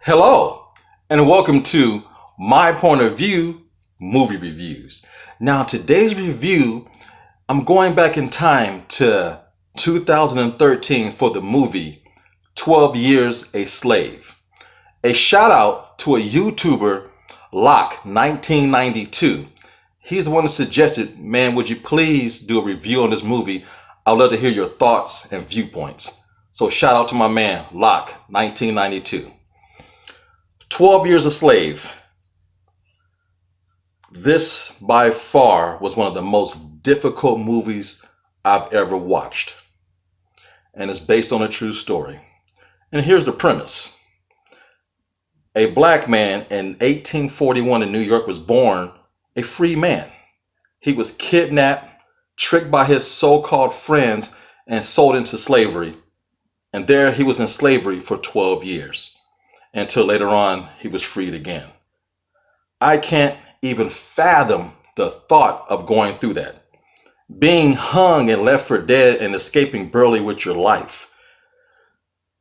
Hello, and welcome to My Point of View Movie Reviews. Now, today's review, I'm going back in time to 2013 for the movie 12 Years a Slave. A shout out to a YouTuber, Lock1992. He's the one that suggested, man, would you please do a review on this movie? I'd love to hear your thoughts and viewpoints. So shout out to my man, Lock1992. 12 Years a Slave. This, by far, was one of the most difficult movies I've ever watched. And it's based on a true story. And here's the premise. A black man in 1841 in New York was born a free man. He was kidnapped, tricked by his so-called friends, and sold into slavery. And there he was in slavery for 12 years. Until later on, he was freed again. I can't even fathom the thought of going through that. Being hung and left for dead and escaping barely with your life.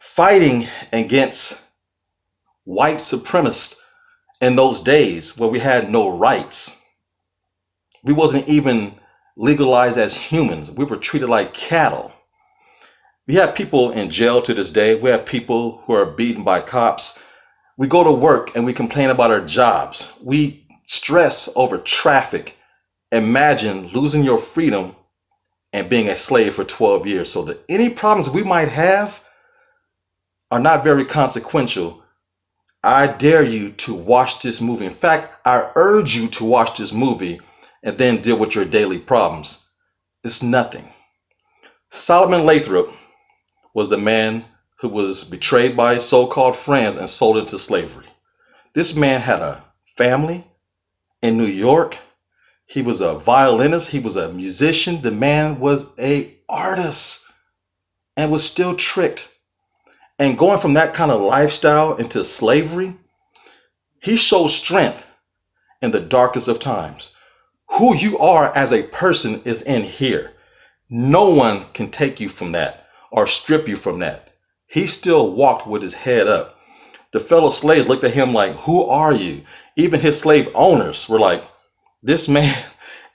Fighting against white supremacists in those days where we had no rights. We wasn't even legalized as humans. We were treated like cattle. We have people in jail to this day. We have people who are beaten by cops. We go to work and we complain about our jobs. We stress over traffic. Imagine losing your freedom and being a slave for 12 years. So that any problems we might have are not very consequential. I dare you to watch this movie. In fact, I urge you to watch this movie and then deal with your daily problems. It's nothing. Solomon Lathrop was the man who was betrayed by his so-called friends and sold into slavery. This man had a family in New York. He was a violinist. He was a musician. The man was an artist and was still tricked. And going from that kind of lifestyle into slavery, he showed strength in the darkest of times. Who you are as a person is in here. No one can take you from that or strip you from that. He still walked with his head up. The fellow slaves looked at him like, who are you? Even his slave owners were like, this man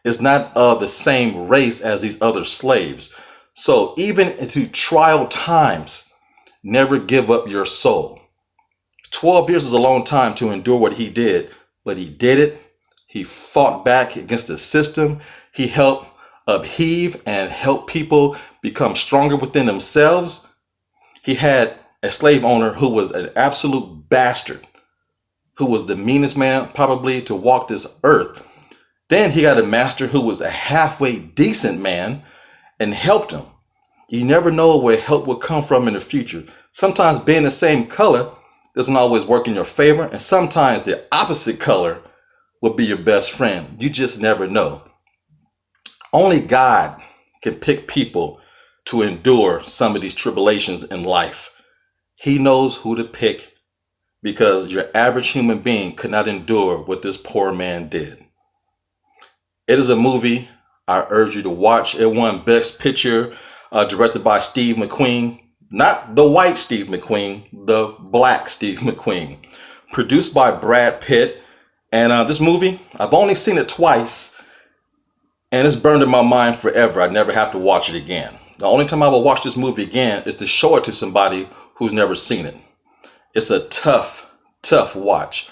is not of the same race as these other slaves. So even into trial times, never give up your soul. 12 years is a long time to endure what he did, but he did it. He fought back against the system. He helped upheave and help people become stronger within themselves. He had a slave owner who was an absolute bastard, who was the meanest man probably to walk this earth. Then he got a master who was a halfway decent man and helped him. You never know where help will come from in the future. Sometimes being the same color doesn't always work in your favor, and sometimes the opposite color will be your best friend. You just never know. Only God can pick people to endure some of these tribulations in life. He knows who to pick because your average human being could not endure what this poor man did. It is a movie I urge you to watch. It won Best Picture, directed by Steve McQueen. Not the white Steve McQueen, the black Steve McQueen. Produced by Brad Pitt. And this movie, I've only seen it twice. And it's burned in my mind forever. I never have to watch it again. The only time I will watch this movie again is to show it to somebody who's never seen it. It's a tough, tough watch.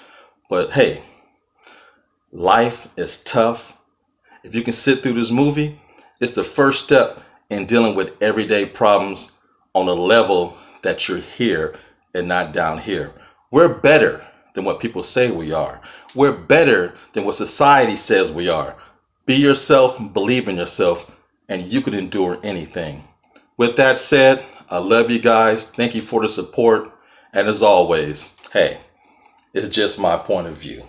But hey, life is tough. If you can sit through this movie, it's the first step in dealing with everyday problems on a level that you're here and not down here. We're better than what people say we are. We're better than what society says we are. Be yourself, believe in yourself, and you can endure anything. With that said, I love you guys. Thank you for the support. And as always, hey, it's just my point of view.